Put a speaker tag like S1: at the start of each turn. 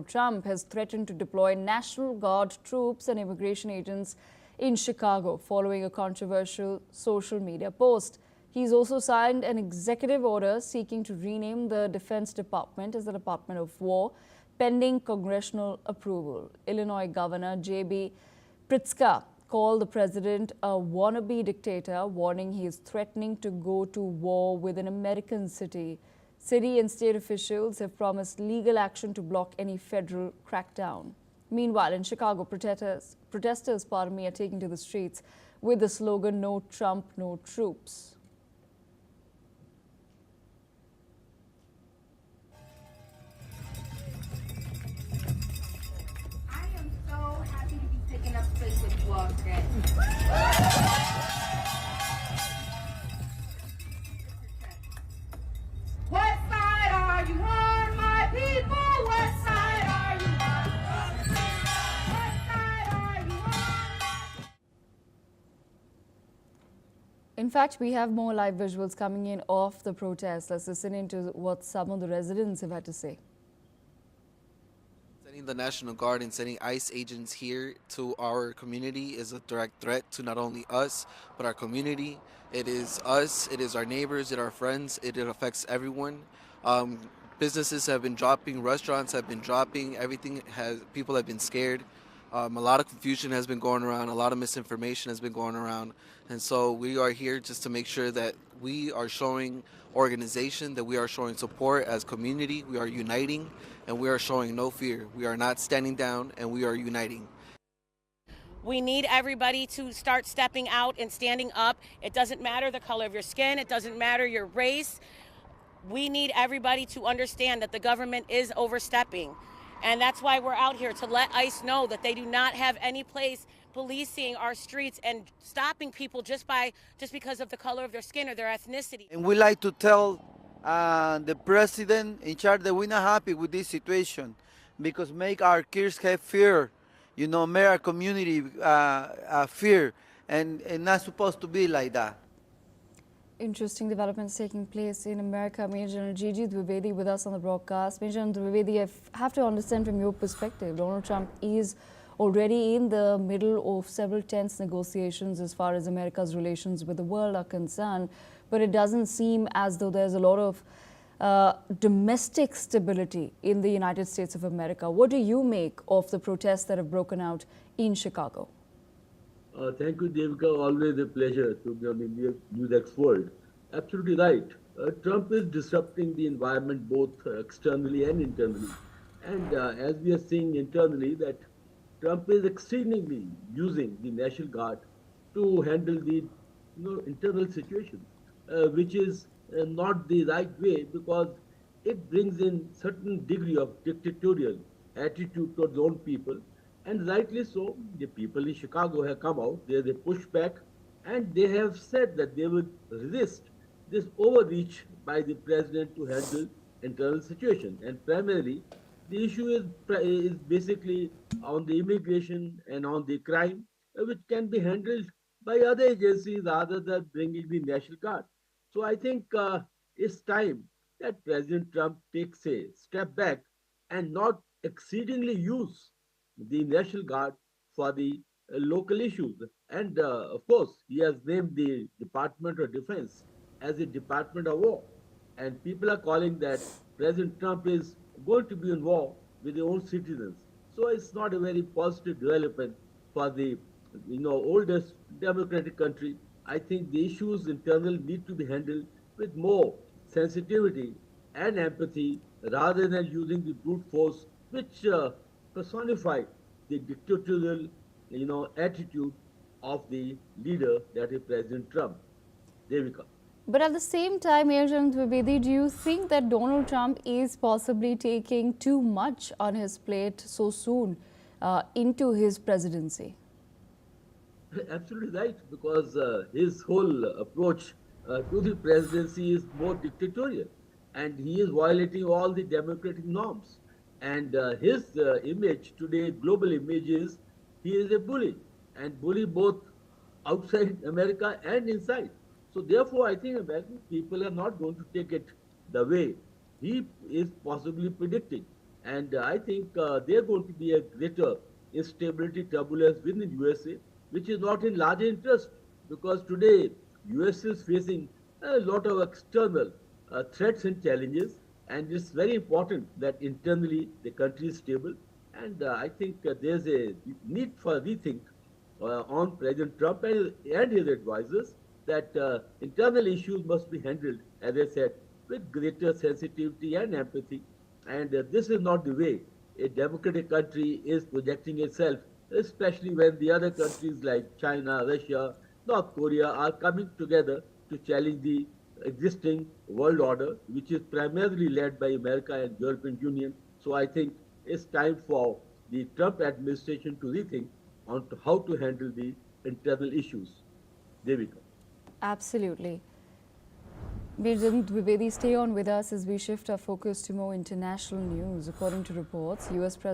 S1: Trump has threatened to deploy National Guard troops and immigration agents in Chicago following a controversial social media post. He's also signed an executive order seeking to rename the Defense Department as the Department of War, pending congressional approval. Illinois Governor J.B. Pritzker called the president a wannabe dictator, warning he is threatening to go to war with an American city. City and state officials have promised legal action to block any federal crackdown. Meanwhile, in Chicago, protesters are taking to the streets with the slogan, "No Trump, no troops."
S2: I am so happy to be taking up space with you all today. What side are you on, my people? What side are you on? What side are you on?
S1: In fact, we have more live visuals coming in of the protest. Let's listen into what some of the residents have had to say.
S3: Sending the National Guard and sending ICE agents here to our community is a direct threat to not only us, but our community. It is us, it is our neighbors, it is our friends, it affects everyone. Businesses have been dropping, restaurants have been dropping, people have been scared. A lot of confusion has been going around, a lot of misinformation has been going around. And so we are here just to make sure that we are showing organization, that we are showing support as community, we are uniting, and we are showing no fear. We are not standing down, and we are uniting.
S4: We need everybody to start stepping out and standing up. It doesn't matter the color of your skin. It doesn't matter your race. We need everybody to understand that the government is overstepping. And that's why we're out here, to let ICE know that they do not have any place policing our streets and stopping people just because of the color of their skin or their ethnicity.
S5: And we like to tell the president in charge that we're not happy with this situation, because make our kids have fear, make our community fear, and not supposed to be like that.
S1: Interesting developments taking place in America. Major General Gigi Dwivedi with us on the broadcast. Major General Dwivedi, I have to understand from your perspective, Donald Trump is already in the middle of several tense negotiations as far as America's relations with the world are concerned, but it doesn't seem as though there's a lot of domestic stability in the United States of America. What do you make of the protests that have broken out in Chicago?
S6: Thank you, Devika. Always a pleasure to be on the NewsX world. Absolutely right. Trump is disrupting the environment both externally and internally. And as we are seeing internally, that Trump is exceedingly using the National Guard to handle the internal situations, which is not the right way, because it brings in certain degree of dictatorial attitude towards own people. And rightly so, the people in Chicago have come out, there's a pushback, and they have said that they will resist this overreach by the president to handle internal situation. And primarily, the issue is basically on the immigration and on the crime, which can be handled by other agencies rather than bringing the National Guard. So I think it's time that President Trump takes a step back and not exceedingly use the National Guard for the local issues. And of course, he has named the Department of Defense as a Department of War. And people are calling that President Trump is going to be in war with their own citizens. So it's not a very positive development for the oldest democratic country. I think the issues internal need to be handled with more sensitivity and empathy rather than using the brute force, which personify the dictatorial, attitude of the leader, that is President Trump. Devika.
S1: But at the same time, Major General Dwivedi, do you think that Donald Trump is possibly taking too much on his plate so soon into his presidency?
S6: Absolutely right, because his whole approach to the presidency is more dictatorial, and he is violating all the democratic norms. And his image today, global image, is he is a bully, and bully both outside America and inside. So therefore, I think American people are not going to take it the way he is possibly predicting. And I think there are going to be a greater instability, turbulence within USA, which is not in larger interest because today US is facing a lot of external threats and challenges, and it's very important that internally the country is stable. And I think there's a need for rethink on President Trump and his advisors that internal issues must be handled, as I said, with greater sensitivity and empathy. And this is not the way a democratic country is projecting itself, especially when the other countries like China, Russia, North Korea are coming together to challenge the existing world order, which is primarily led by America and European Union. So I think it's time for the Trump administration to rethink on to how to handle the internal issues. Devika.
S1: Absolutely. Birjit Dwivedi, stay on with us as we shift our focus to more international news. According to reports, US President